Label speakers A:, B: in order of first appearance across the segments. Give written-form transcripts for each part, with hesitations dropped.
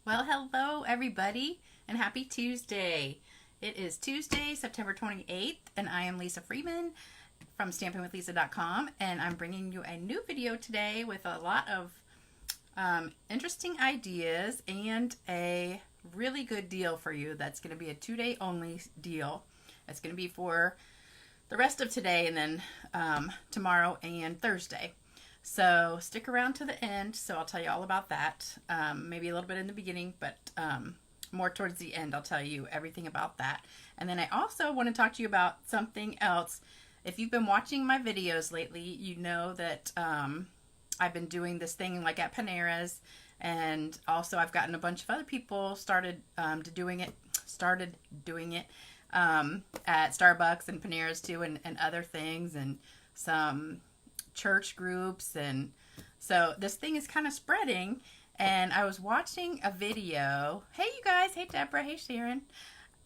A: Well, hello everybody, and happy Tuesday. It is Tuesday, September 28th, and I am Lisa Freeman from stampinwithlisa.com, and I'm bringing you a new video today with a lot of interesting ideas and a really good deal for you. That's going to be a 2-day only deal. It's going to be for the rest of today and then tomorrow and Thursday. So stick around to the end, so I'll tell you all about that. Maybe a little bit in the beginning, but more towards the end I'll tell you everything about that. And then I also want to talk to you about something else. If you've been watching my videos lately, you know that I've been doing this thing like at Panera's, and also I've gotten a bunch of other people started doing it at Starbucks and Panera's too, and other things, and some church groups. And so this thing is kind of spreading, and I was watching a video. Hey you guys, hey Deborah, hey Sharon.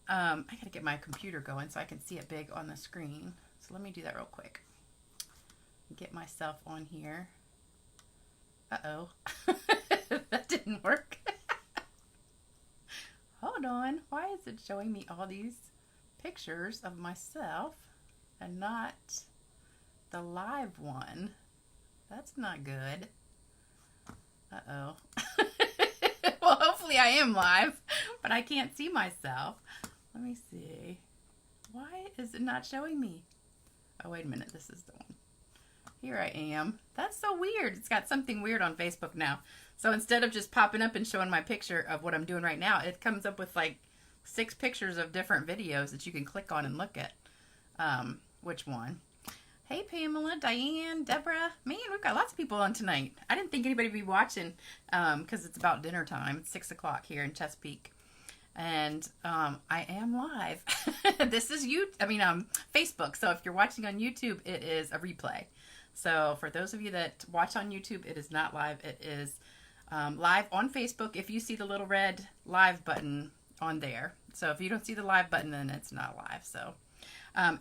A: I gotta get my computer going so I can see it big on the screen. So let me do that real quick. Get myself on here. Uh-oh. That didn't work. Hold on. Why is it showing me all these pictures of myself and not the live one? That's not good. Uh-oh. Well, hopefully I am live, but I can't see myself. Let me see. Why is it not showing me? Oh, wait a minute. This is the one. Here I am. That's so weird. It's got something weird on Facebook now. So instead of just popping up and showing my picture of what I'm doing right now, it comes up with like 6 pictures of different videos that you can click on and look at. Which one? Hey Pamela, Diane, Deborah. Man, we've got lots of people on tonight. I didn't think anybody would be watching because it's about dinner time. It's 6 o'clock here in Chesapeake. And I am live. This is Facebook. So if you're watching on YouTube, it is a replay. So for those of you that watch on YouTube, it is not live. It is live on Facebook if you see the little red live button on there. So if you don't see the live button, then it's not live. So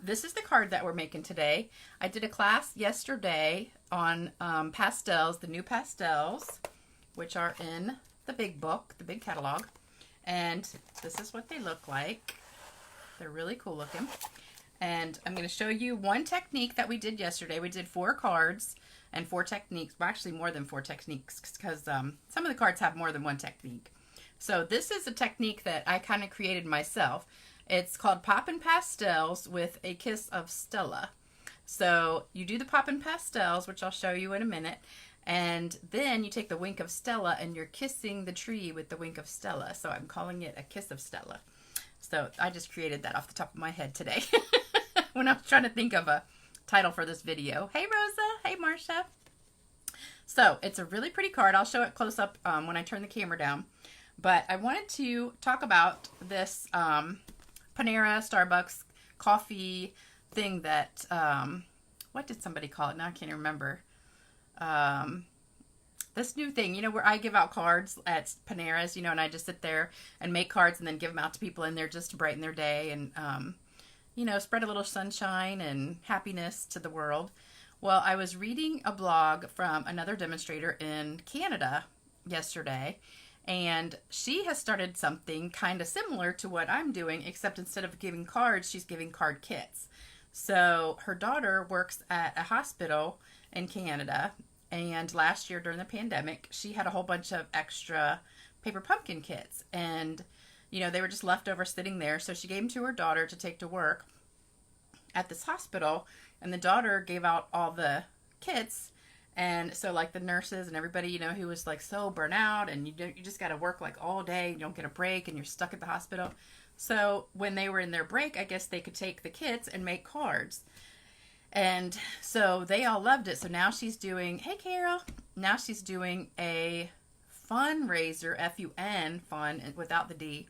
A: this is the card that we're making today. I did a class yesterday on pastels, the new pastels, which are in the big book, the big catalog. And this is what they look like. They're really cool looking. And I'm going to show you one technique that we did yesterday. We did 4 cards and 4 techniques. Well, actually more than 4 techniques because some of the cards have more than one technique. So this is a technique that I kind of created myself. It's called Poppin Pastels with a Kiss of Stella. So you do the Poppin Pastels, which I'll show you in a minute. And then you take the Wink of Stella and you're kissing the tree with the Wink of Stella. So I'm calling it a Kiss of Stella. So I just created that off the top of my head today when I was trying to think of a title for this video. Hey Rosa, hey Marcia. So it's a really pretty card. I'll show it close up when I turn the camera down. But I wanted to talk about this Panera, Starbucks coffee thing that, what did somebody call it? Now I can't remember. This new thing, where I give out cards at Panera's, and I just sit there and make cards and then give them out to people in there just to brighten their day and, spread a little sunshine and happiness to the world. Well, I was reading a blog from another demonstrator in Canada yesterday, and she has started something kind of similar to what I'm doing, except instead of giving cards, she's giving card kits. So her daughter works at a hospital in Canada, and last year during the pandemic, she had a whole bunch of extra paper pumpkin kits, and they were just left over sitting there. So she gave them to her daughter to take to work at this hospital, and the daughter gave out all the kits. And so like the nurses and everybody, who was like so burnt out, and you just got to work like all day, you don't get a break, and you're stuck at the hospital. So when they were in their break, I guess they could take the kits and make cards. And so they all loved it. So now she's doing, hey Carol, now she's doing a fundraiser, F-U-N, fun, without the D,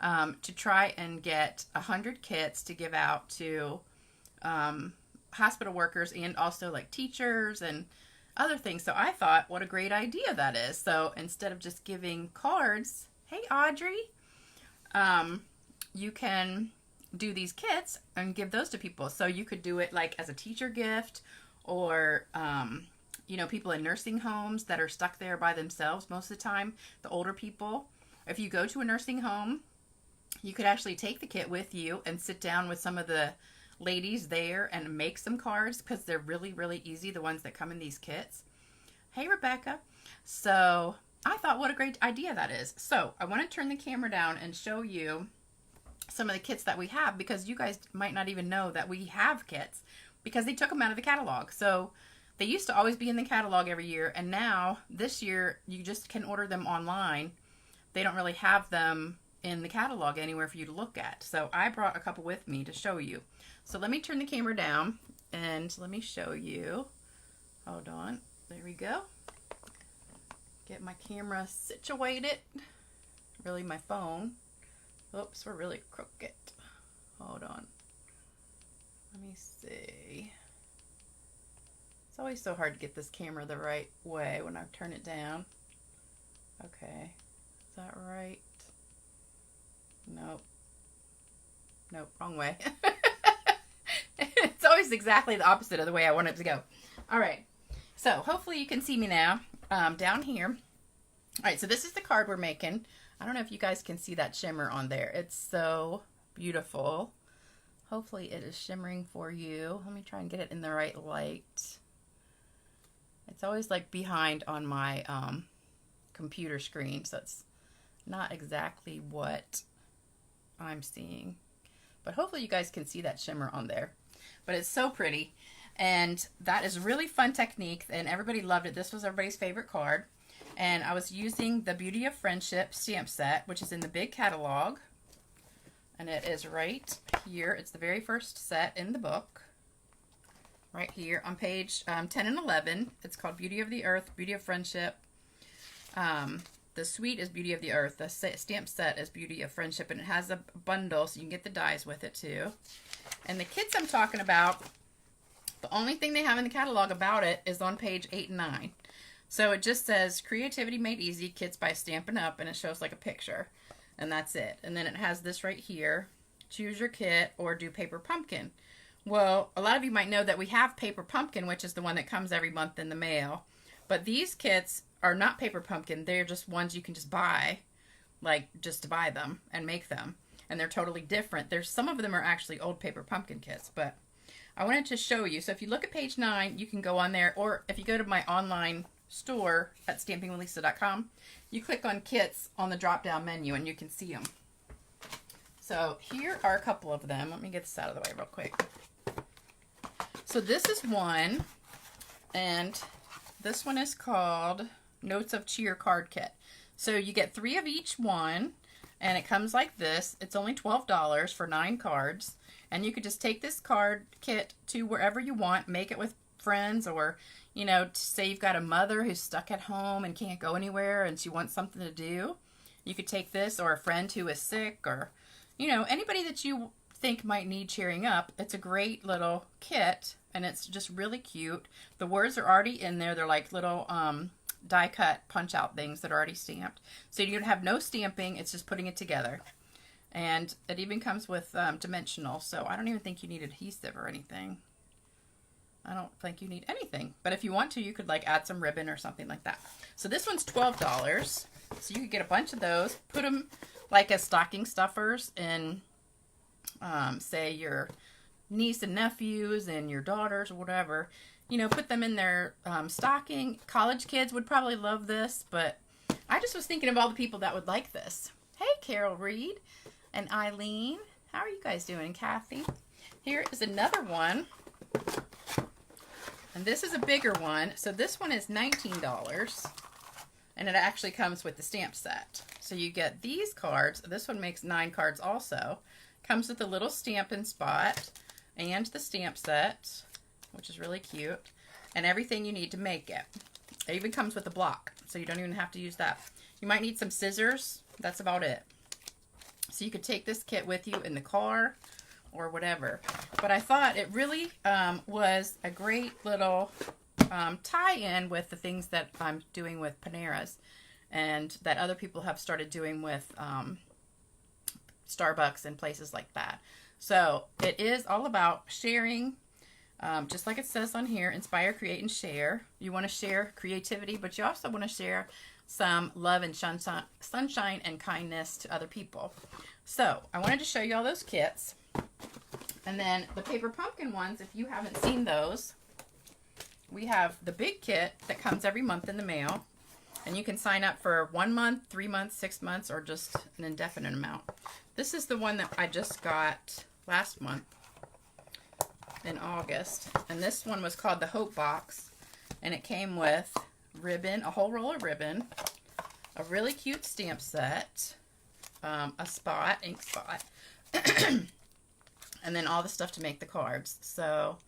A: to try and get 100 kits to give out to hospital workers and also like teachers and other things. So I thought, what a great idea that is. So instead of just giving cards, hey Audrey, you can do these kits and give those to people. So you could do it like as a teacher gift, or people in nursing homes that are stuck there by themselves most of the time, the older people, if you go to a nursing home, you could actually take the kit with you and sit down with some of the ladies there and make some cards, because they're really, really easy, the ones that come in these kits. Hey, Rebecca. So I thought, what a great idea that is. So I want to turn the camera down and show you some of the kits that we have, because you guys might not even know that we have kits, because they took them out of the catalog. So they used to always be in the catalog every year, and now this year you just can order them online. They don't really have them in the catalog anywhere for you to look at. So I brought a couple with me to show you. So let me turn the camera down and let me show you. Hold on. There we go. Get my camera situated. Really, my phone. Oops, we're really crooked. Hold on. Let me see. It's always so hard to get this camera the right way when I turn it down. Okay. Is that right? Nope. Nope, wrong way. It's always exactly the opposite of the way I want it to go. All right. So hopefully you can see me now down here. All right, so this is the card we're making. I don't know if you guys can see that shimmer on there. It's so beautiful. Hopefully it is shimmering for you. Let me try and get it in the right light. It's always like behind on my computer screen, so it's not exactly what I'm seeing. But hopefully you guys can see that shimmer on there. But it's so pretty. And that is a really fun technique, and everybody loved it. This was everybody's favorite card. And I was using the Beauty of Friendship stamp set, which is in the big catalog. And it is right here. It's the very first set in the book. Right here on page 10 and 11. It's called Beauty of the Earth, Beauty of Friendship. The suite is Beauty of the Earth. The stamp set is Beauty of Friendship. And it has a bundle, so you can get the dies with it too. And the kits I'm talking about, the only thing they have in the catalog about it is on page 8 and 9. So it just says Creativity Made Easy, Kits by Stampin' Up, and it shows like a picture. And that's it. And then it has this right here, Choose Your Kit or do Paper Pumpkin. Well, a lot of you might know that we have Paper Pumpkin, which is the one that comes every month in the mail. But these kits are not Paper Pumpkin. They're just ones you can just buy, like just to buy them and make them. And they're totally different. There's some of them are actually old Paper Pumpkin kits, but I wanted to show you. So if you look at page 9, you can go on there, or if you go to my online store at stampingwithlisa.com, you click on kits on the drop down menu and you can see them. So here are a couple of them. Let me get this out of the way real quick. So this is one, and this one is called Notes of Cheer Card Kit. So you get 3 of each one, and it comes like this. It's only $12 for 9 cards, and you could just take this card kit to wherever you want, make it with friends, or you know, say you've got a mother who's stuck at home and can't go anywhere and she wants something to do. You could take this, or a friend who is sick, or, you know, anybody that you think might need cheering up. It's a great little kit, and it's just really cute. The words are already in there. They're like little die cut punch out things that are already stamped. So you have no stamping. It's just putting it together. And it even comes with dimensional. So I don't even think you need adhesive or anything. I don't think you need anything, but if you want to, you could like add some ribbon or something like that. So this one's $12. So you could get a bunch of those, put them like as stocking stuffers in, say your niece and nephews and your daughters or whatever, you know, put them in their stocking. College kids would probably love this, but I just was thinking of all the people that would like this. Hey, Carol Reed and Eileen. How are you guys doing, Kathy? Here is another one. And this is a bigger one. So this one is $19. And it actually comes with the stamp set. So you get these cards. This one makes 9 cards also. Comes with a little Stampin' Spot and the stamp set, which is really cute. And everything you need to make it. It even comes with a block, so you don't even have to use that. You might need some scissors. That's about it. So you could take this kit with you in the car or whatever. But I thought it really was a great little tie-in with the things that I'm doing with Panera's and that other people have started doing with Starbucks and places like that. So it is all about sharing, just like it says on here, inspire, create, and share. You want to share creativity, but you also want to share some love and sunshine and kindness to other people. So I wanted to show you all those kits. And then the paper pumpkin ones, if you haven't seen those, we have the big kit that comes every month in the mail. And you can sign up for 1 month, 3 months, 6 months, or just an indefinite amount. This is the one that I just got last month in August. And this one was called the Hope Box. And it came with ribbon, a whole roll of ribbon, a really cute stamp set, a spot, ink spot, and then all the stuff to make the cards. So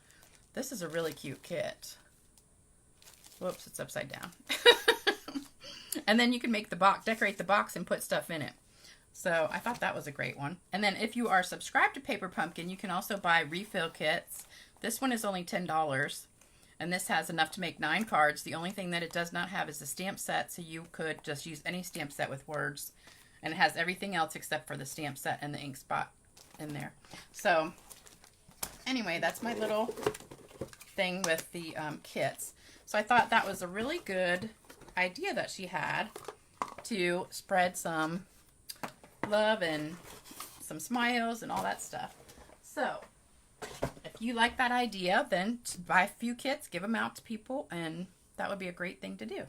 A: this is a really cute kit. Whoops, it's upside down. And then you can make the box, decorate the box and put stuff in it. So I thought that was a great one. And then if you are subscribed to Paper Pumpkin, you can also buy refill kits. This one is only $10. And this has enough to make 9 cards. The only thing that it does not have is the stamp set. So you could just use any stamp set with words. And it has everything else except for the stamp set and the ink spot in there. So anyway, that's my little thing with the kits. So I thought that was a really good idea that she had to spread some love and some smiles and all that stuff. So if you like that idea, then buy a few kits, give them out to people, and that would be a great thing to do.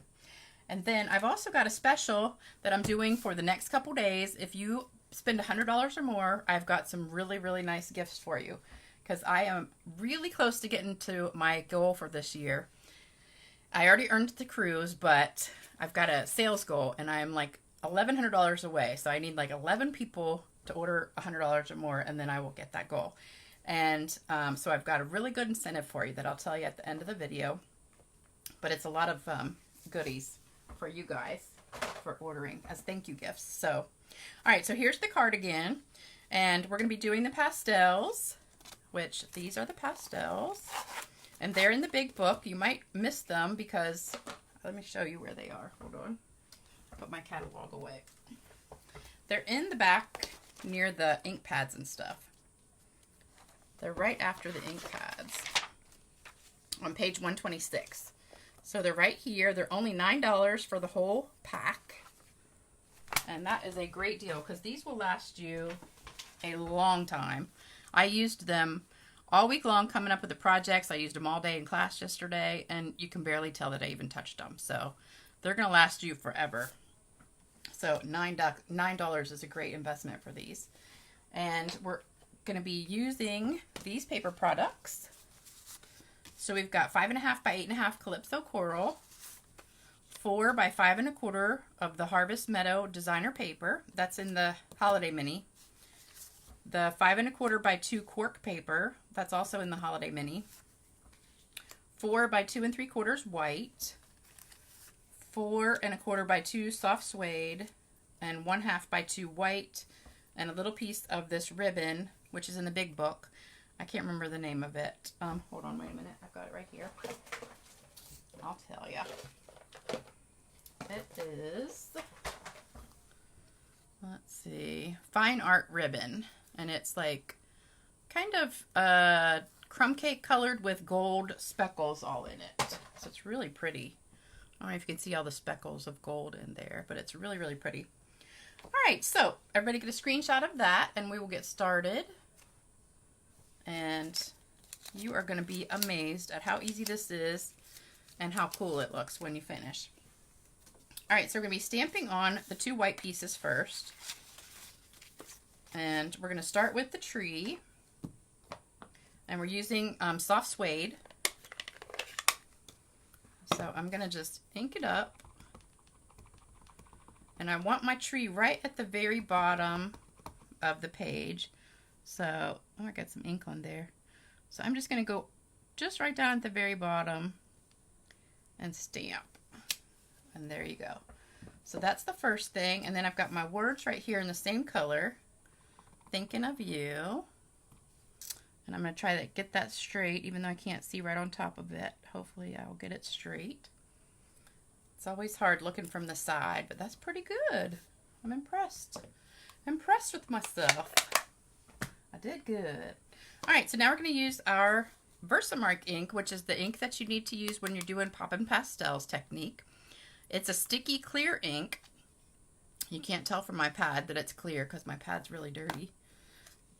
A: And then I've also got a special that I'm doing for the next couple days. If you spend $100 or more, I've got some really, really nice gifts for you, because I am really close to getting to my goal for this year. I already earned the cruise, but I've got a sales goal, and I'm like $1,100 away. So I need like 11 people to order $100 or more, and then I will get that goal. And so I've got a really good incentive for you that I'll tell you at the end of the video. But it's a lot of goodies for you guys for ordering as thank you gifts. So, all right, so here's the card again. And we're going to be doing the pastels, which these are the pastels. And they're in the big book. You might miss them because, let me show you where they are. Hold on. Put my catalog away. They're in the back near the ink pads and stuff. They're right after the ink pads on page 126. So they're right here. They're only $9 for the whole pack. And that is a great deal because these will last you a long time. I used them all week long coming up with the projects. I used them all day in class yesterday, and you can barely tell that I even touched them. So they're going to last you forever. So $9 is a great investment for these. And we're going to be using these paper products. So we've got 5.5 by 8.5 Calypso Coral, 4 by 5 1/4 of the Harvest Meadow designer paper. That's in the Holiday Mini. The 5 1/4 by 2 cork paper. That's also in the Holiday Mini. 4 by 2 3/4 white. 4 1/4 by 2 soft suede. And 1/2 by 2 white. And a little piece of this ribbon, which is in the big book. I can't remember the name of it. Hold on, wait a minute. I've got it right here. I'll tell you. It is, let's see, Fine Art Ribbon. And it's like kind of crumb cake colored with gold speckles all in it. So it's really pretty. I don't know if you can see all the speckles of gold in there, but it's really, really pretty. All right, so everybody get a screenshot of that, and we will get started. And you are going to be amazed at how easy this is and how cool it looks when you finish. All right, so we're going to be stamping on the 2 white pieces first. And we're going to start with the tree. And we're using soft suede. So I'm going to just ink it up. And I want my tree right at the very bottom of the page. So, oh, I got some ink on there. So I'm just going to go just right down at the very bottom and stamp. And there you go. So that's the first thing. And then I've got my words right here in the same color. Thinking of you. And I'm going to try to get that straight, even though I can't see right on top of it. Hopefully I'll get it straight. It's always hard looking from the side, but that's pretty good. I'm impressed. Impressed with myself. I did good. All right, so now we're going to use our Versamark ink, which is the ink that you need to use when you're doing Poppin Pastels technique. It's a sticky clear ink. You can't tell from my pad that it's clear because my pad's really dirty.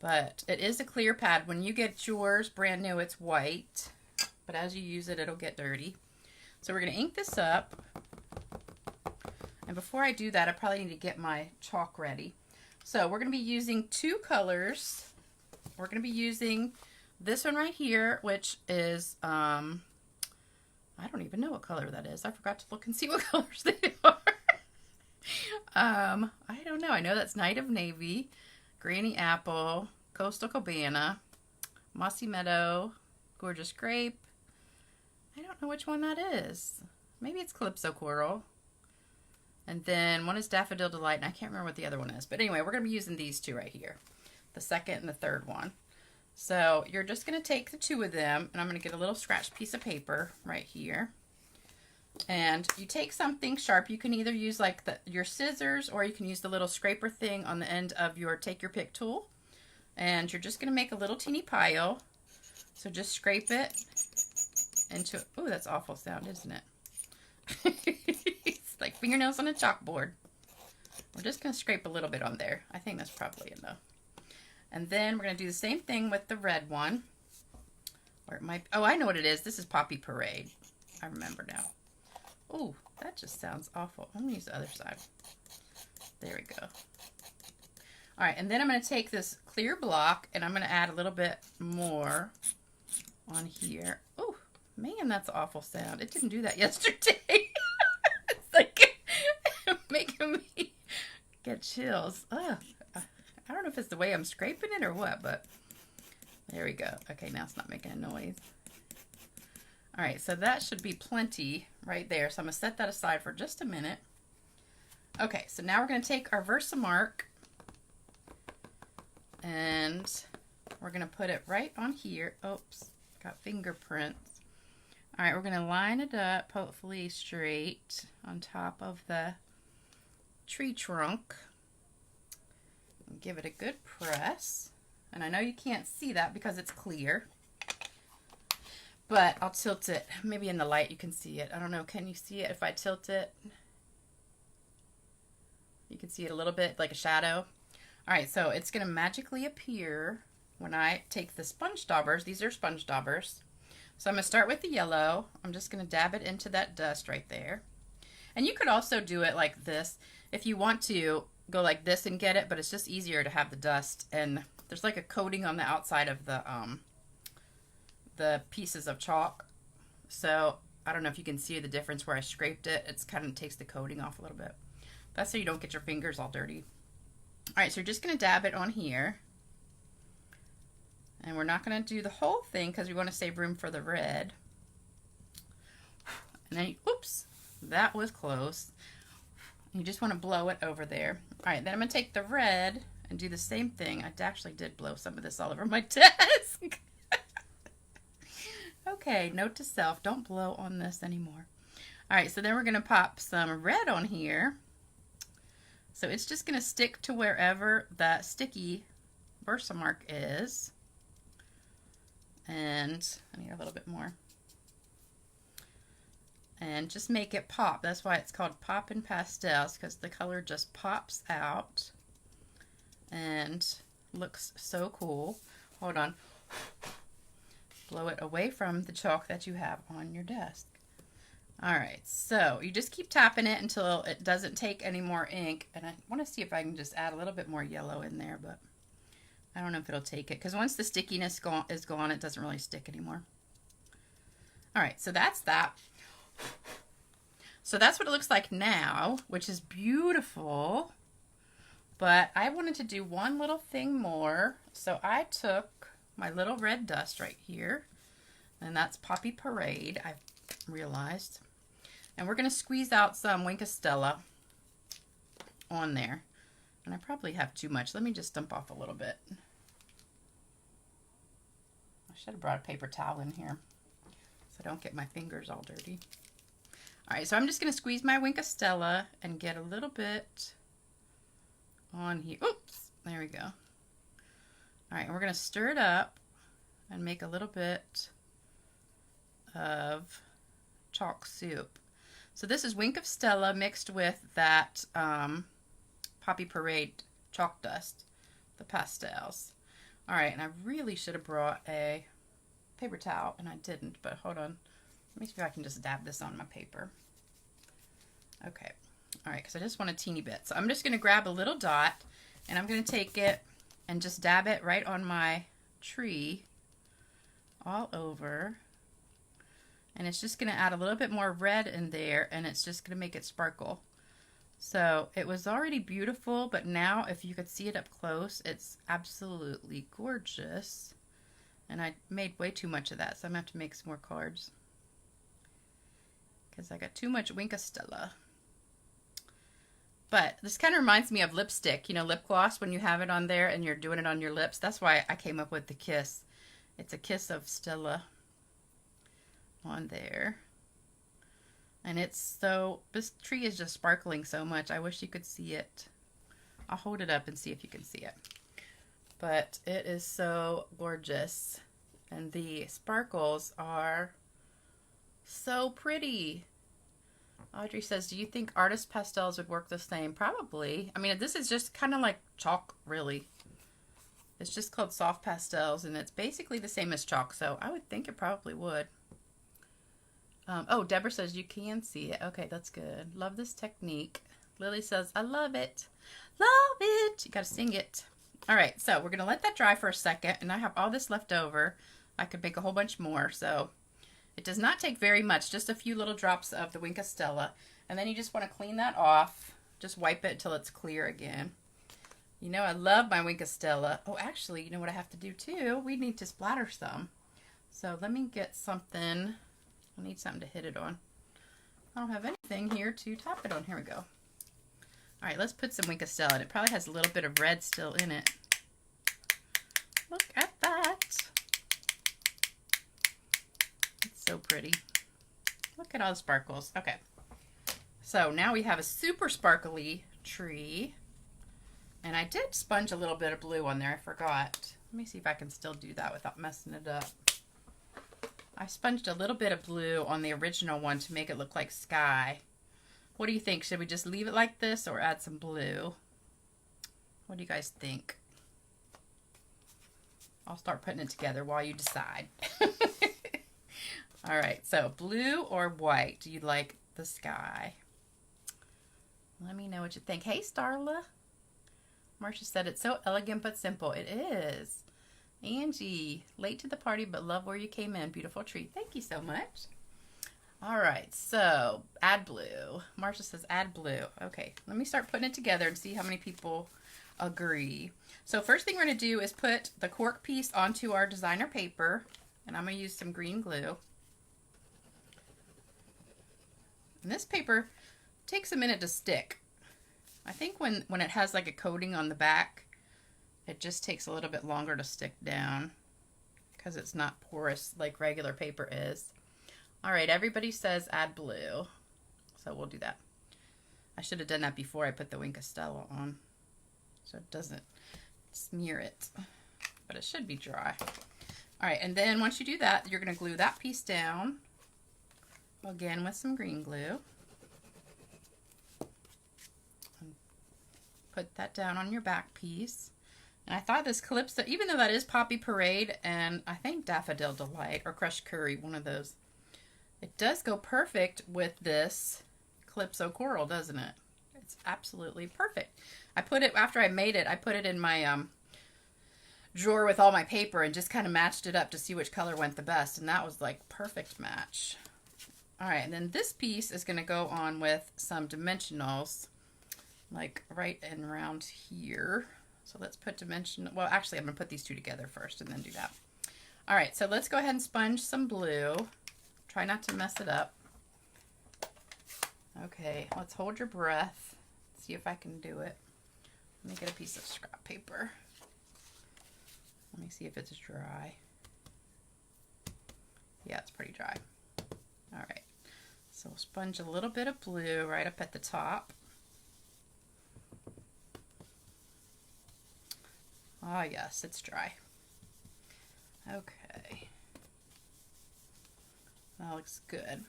A: But it is a clear pad. When you get yours brand new, it's white. But as you use it, it'll get dirty. So we're going to ink this up. And before I do that, I probably need to get my chalk ready. So we're going to be using two colors. We're going to be using this one right here, which is, I don't even know what color that is. I forgot to look and see what colors they are. I don't know. I know that's Night of Navy, Granny Apple, Coastal Cabana, Mossy Meadow, Gorgeous Grape. I don't know which one that is. Maybe it's Calypso Coral. And then one is Daffodil Delight, and I can't remember what the other one is. But anyway, we're going to be using these two right here. The second and the third one. So you're just going to take the two of them, and I'm going to get a little scratch piece of paper right here. And you take something sharp. You can either use like your scissors, or you can use the little scraper thing on the end of your Take Your Pick tool. And you're just going to make a little teeny pile. So just scrape it into, oh, that's awful sound, isn't it? It's like fingernails on a chalkboard. We're just going to scrape a little bit on there. I think that's probably enough. And then we're going to do the same thing with the red one. Or it might, oh, I know what it is. This is Poppy Parade. I remember now. Oh, that just sounds awful. I'm going to use the other side. There we go. All right, and then I'm going to take this clear block and I'm going to add a little bit more on here. Oh, man, that's an awful sound. It didn't do that yesterday. It's like making me get chills. Ugh. I don't know if it's the way I'm scraping it or what, but there we go. Okay, now it's not making a noise. All right, so that should be plenty right there. So I'm going to set that aside for just a minute. Okay, so now we're going to take our Versamark and we're going to put it right on here. Oops, got fingerprints. All right, we're going to line it up, hopefully straight on top of the tree trunk. And give it a good press. And I know you can't see that because it's clear. But I'll tilt it. Maybe in the light you can see it. I don't know. Can you see it if I tilt it? You can see it a little bit like a shadow. All right, so it's going to magically appear when I take the sponge daubers. These are sponge daubers. So I'm going to start with the yellow. I'm just going to dab it into that dust right there. And you could also do it like this if you want to go like this and get it, but it's just easier to have the dust. And there's like a coating on the outside of the pieces of chalk. So I don't know if you can see the difference where I scraped it. It's kind of takes the coating off a little bit. That's so you don't get your fingers all dirty. All right, so you're just going to dab it on here. And we're not going to do the whole thing because we want to save room for the red. And then, oops, that was close. You just want to blow it over there. All right, then I'm going to take the red and do the same thing. I actually did blow some of this all over my desk. Okay, note to self, don't blow on this anymore. All right, so then we're going to pop some red on here. So it's just going to stick to wherever that sticky Versamark is. And I need a little bit more. And just make it pop. That's why it's called Poppin Pastels, because the color just pops out and looks so cool. Hold on. Blow it away from the chalk that you have on your desk. All right, so you just keep tapping it until it doesn't take any more ink. And I want to see if I can just add a little bit more yellow in there, but I don't know if it'll take it, because once the stickiness is gone, it doesn't really stick anymore. All right, so that's that. So that's what it looks like now, which is beautiful. But I wanted to do one little thing more. So I took my little red dust right here, and that's Poppy Parade, I realized. And we're going to squeeze out some Wink of Stella on there. And I probably have too much. Let me just dump off a little bit. I should have brought a paper towel in here so I don't get my fingers all dirty. All right, so I'm just going to squeeze my Wink of Stella and get a little bit on here. Oops, there we go. All right, and we're going to stir it up and make a little bit of chalk soup. So this is Wink of Stella mixed with that Poppy Parade chalk dust, the pastels. All right, and I really should have brought a paper towel, and I didn't, but hold on. Let me see if I can just dab this on my paper. Okay, all right, because I just want a teeny bit. So I'm just going to grab a little dot, and I'm going to take it and just dab it right on my tree all over. And it's just going to add a little bit more red in there, and it's just going to make it sparkle. So it was already beautiful, but now if you could see it up close, it's absolutely gorgeous. And I made way too much of that, so I'm going to have to make some more cards, because I got too much Wink of Stella. But this kind of reminds me of lipstick, you know, lip gloss, when you have it on there and you're doing it on your lips. That's why I came up with the kiss. It's a kiss of Stella on there. And it's so, this tree is just sparkling so much. I wish you could see it. I'll hold it up and see if you can see it. But it is so gorgeous. And the sparkles are so pretty. Audrey says, do you think artist pastels would work the same? Probably. I mean, this is just kind of like chalk, really. It's just called Soft Pastels, and it's basically the same as chalk, so I would think it probably would. Oh, Deborah says you can see it. Okay, that's good. Love this technique. Lily says, I love it. Love it. You got to sing it. All right, so we're going to let that dry for a second, and I have all this left over. I could make a whole bunch more, so it does not take very much, just a few little drops of the Wink of Stella. And then you just want to clean that off. Just wipe it until it's clear again. You know, I love my Wink of Stella. Oh, actually, you know what I have to do too? We need to splatter some. So let me get something. I need something to hit it on. I don't have anything here to tap it on. Here we go. All right, let's put some Wink of Stella in. It probably has a little bit of red still in it. Look at that. It's so pretty. Look at all the sparkles. Okay. So now we have a super sparkly tree. And I did sponge a little bit of blue on there. I forgot. Let me see if I can still do that without messing it up. I sponged a little bit of blue on the original one to make it look like sky. What do you think? Should we just leave it like this or add some blue? What do you guys think? I'll start putting it together while you decide. All right, so blue or white? Do you like the sky? Let me know what you think. Hey, Starla. Marcia said it's so elegant but simple. It is. Angie, late to the party but love where you came in. Beautiful tree. Thank you so much. All right, so add blue. Marcia says add blue. Okay, let me start putting it together and see how many people agree. So first thing we're going to do is put the cork piece onto our designer paper, and I'm going to use some green glue. And this paper takes a minute to stick. I think when it has like a coating on the back, it just takes a little bit longer to stick down because it's not porous like regular paper is. All right, everybody says add blue, so we'll do that. I should have done that before I put the Wink of Stella on, so it doesn't smear it, but it should be dry. All right, and then once you do that, you're going to glue that piece down, again with some green glue. And put that down on your back piece. And I thought this Calypso, even though that is Poppy Parade and I think Daffodil Delight or Crushed Curry, one of those, it does go perfect with this Calypso Coral, doesn't it? It's absolutely perfect. I put it, after I made it, I put it in my drawer with all my paper and just kind of matched it up to see which color went the best. And that was like perfect match. All right, and then this piece is going to go on with some dimensionals, like right and around here. So let's put dimensional, well, actually I'm going to put these two together first and then do that. All right, so let's go ahead and sponge some blue. Try not to mess it up. Okay, let's hold your breath. See if I can do it. Let me get a piece of scrap paper. Let me see if it's dry. Yeah, it's pretty dry. All right, so sponge a little bit of blue right up at the top. Oh yes, it's dry. Okay. That looks good.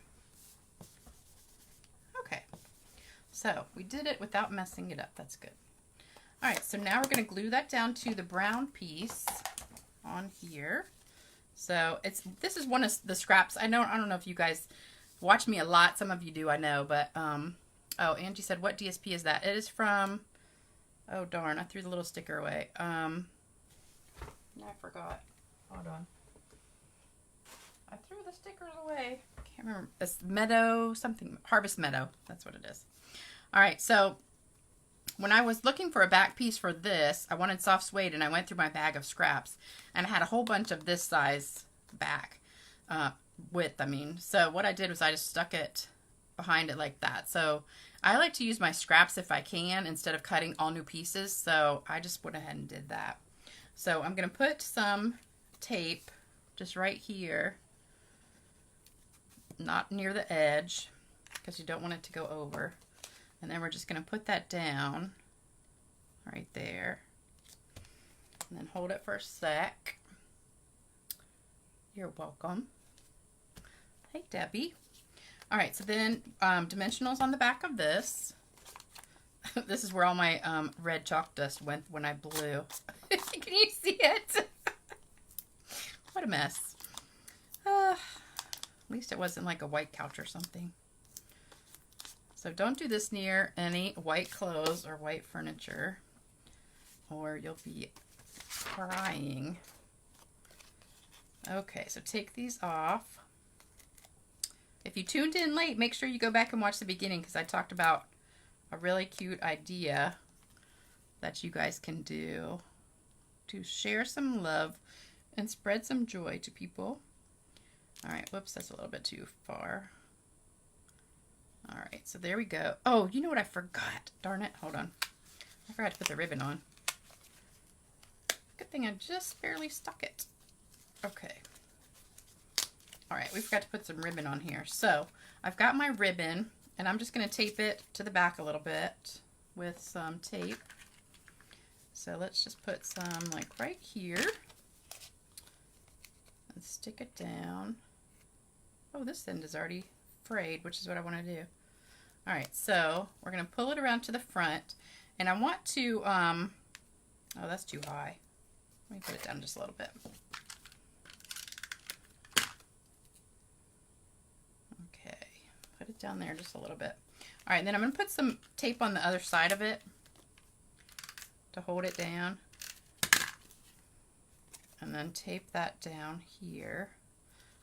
A: So we did it without messing it up. That's good. All right, so now we're going to glue that down to the brown piece on here. So this is one of the scraps. I don't know if you guys watch me a lot. Some of you do, I know, but oh, Angie said, what DSP is that? It is from, oh darn, I threw the little sticker away. I forgot. Hold on. I threw the stickers away. Can't remember. It's Meadow something, Harvest Meadow. That's what it is. All right, so when I was looking for a back piece for this, I wanted soft suede, and I went through my bag of scraps, and I had a whole bunch of this size back width, I mean. So what I did was I just stuck it behind it like that. So I like to use my scraps if I can instead of cutting all new pieces, so I just went ahead and did that. So I'm going to put some tape just right here, not near the edge, because you don't want it to go over. And then we're just going to put that down right there. And then hold it for a sec. You're welcome. Hey, Debbie. All right, so then dimensionals on the back of this. This is where all my red chalk dust went when I blew. Can you see it? What a mess. At least it wasn't like a white couch or something. So don't do this near any white clothes or white furniture, or you'll be crying. Okay, so take these off. If you tuned in late, make sure you go back and watch the beginning, because I talked about a really cute idea that you guys can do to share some love and spread some joy to people. All right, whoops, that's a little bit too far. All right, so there we go. Oh, you know what I forgot? Darn it, hold on. I forgot to put the ribbon on. Good thing I just barely stuck it. Okay. All right, we forgot to put some ribbon on here. So I've got my ribbon, and I'm just going to tape it to the back a little bit with some tape. So let's just put some like right here and stick it down. Oh, this end is already frayed, which is what I want to do. All right, so we're going to pull it around to the front, and I want to, oh, that's too high. Let me put it down just a little bit. Okay, put it down there just a little bit. All right, and then I'm going to put some tape on the other side of it to hold it down, and then tape that down here.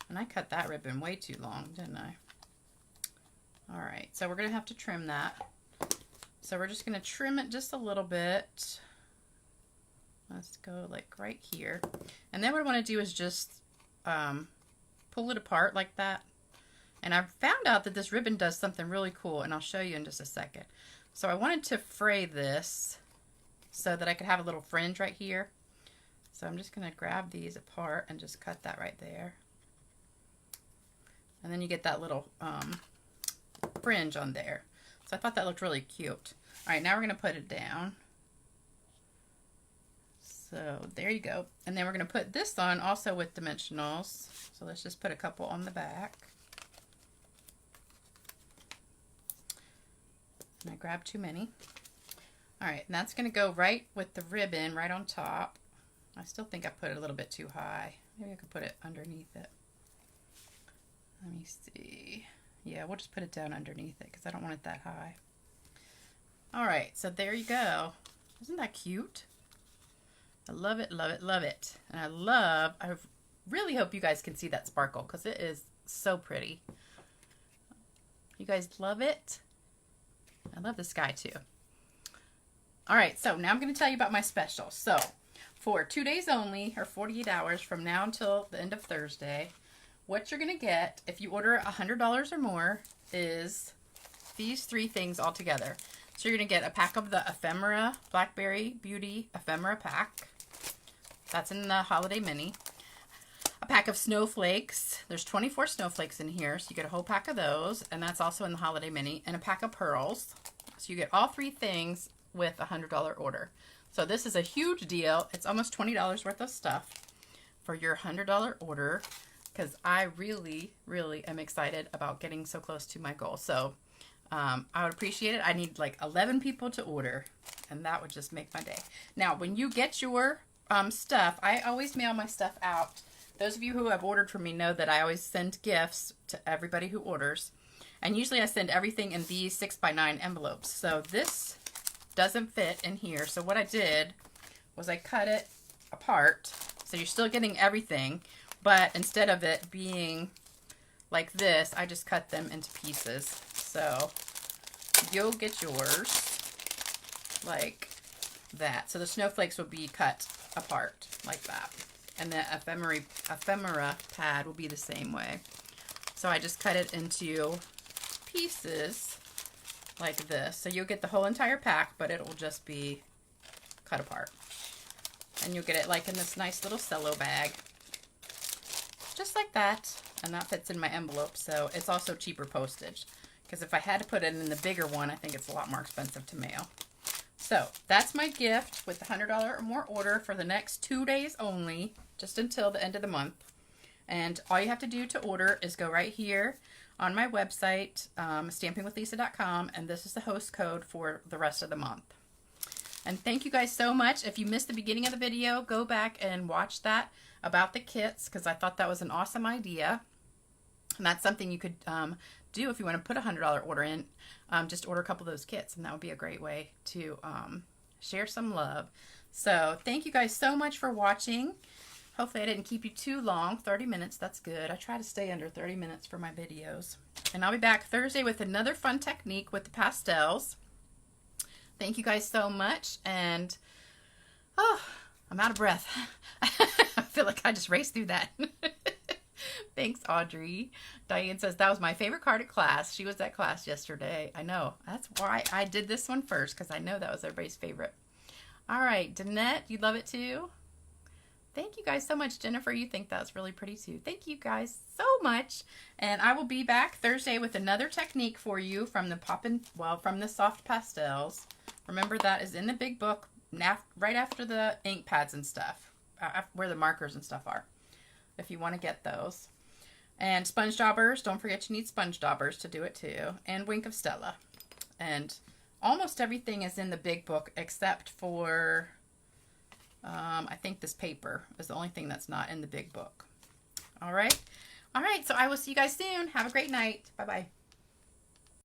A: And I cut that ribbon way too long, didn't I? All right, so we're going to have to trim that. So we're just going to trim it just a little bit. Let's go like right here. And then what I want to do is just pull it apart like that. And I found out that this ribbon does something really cool, and I'll show you in just a second. So I wanted to fray this so that I could have a little fringe right here. So I'm just going to grab these apart and just cut that right there. And then you get that little fringe on there. So I thought that looked really cute. All right, now we're going to put it down. So there you go. And then we're going to put this on also with dimensionals. So let's just put a couple on the back. And I grabbed too many. All right, and that's going to go right with the ribbon right on top. I still think I put it a little bit too high. Maybe I could put it underneath it. Let me see. Yeah, we'll just put it down underneath it because I don't want it that high. All right, so there you go. Isn't that cute? I love it, love it, love it. And I really hope you guys can see that sparkle because it is so pretty. You guys love it? I love the sky too. All right, so now I'm going to tell you about my special. So for 2 days only, or 48 hours from now until the end of Thursday, what you're going to get if you order $100 or more is these 3 things all together. So you're going to get a pack of the Ephemera Blackberry Beauty Ephemera pack. That's in the Holiday Mini. A pack of snowflakes. There's 24 snowflakes in here, so you get a whole pack of those, and that's also in the Holiday Mini. And a pack of pearls. So you get all 3 things with a $100 order. So this is a huge deal. It's almost $20 worth of stuff for your $100 order, because I really, really am excited about getting so close to my goal. So I would appreciate it. I need like 11 people to order, and that would just make my day. Now, when you get your stuff, I always mail my stuff out. Those of you who have ordered from me know that I always send gifts to everybody who orders. And usually I send everything in these 6x9 envelopes. So this doesn't fit in here. So what I did was I cut it apart. So you're still getting everything, but instead of it being like this, I just cut them into pieces. So you'll get yours like that. So the snowflakes will be cut apart like that. And the ephemera pad will be the same way. So I just cut it into pieces like this. So you'll get the whole entire pack, but it will just be cut apart. And you'll get it like in this nice little cello bag. Just like that. And that fits in my envelope, so it's also cheaper postage. Because if I had to put it in the bigger one, I think it's a lot more expensive to mail. So that's my gift with the $100 or more order for the next 2 days only, just until the end of the month. And all you have to do to order is go right here on my website, stampingwithlisa.com, and this is the host code for the rest of the month. And thank you guys so much. If you missed the beginning of the video, go back and watch that about the kits, because I thought that was an awesome idea. And that's something you could do if you want to put a $100 order in. Just order a couple of those kits, and that would be a great way to share some love. So thank you guys so much for watching. Hopefully I didn't keep you too long. 30 minutes, that's good. I try to stay under 30 minutes for my videos. And I'll be back Thursday with another fun technique with the pastels. Thank you guys so much. And, oh, I'm out of breath. I feel like I just raced through that. Thanks, Audrey. Diane says, that was my favorite card at class. She was at class yesterday. I know. That's why I did this one first, because I know that was everybody's favorite. All right, Danette, you love it too? Thank you guys so much. Jennifer, you think that's really pretty too. Thank you guys so much. And I will be back Thursday with another technique for you from the from the Soft Pastels. Remember, that is in the big book right after the ink pads and stuff, where the markers and stuff are, if you want to get those. And sponge daubers, don't forget you need sponge daubers to do it too. And Wink of Stella. And almost everything is in the big book except for, I think this paper is the only thing that's not in the big book. All right. All right, so I will see you guys soon. Have a great night. Bye-bye.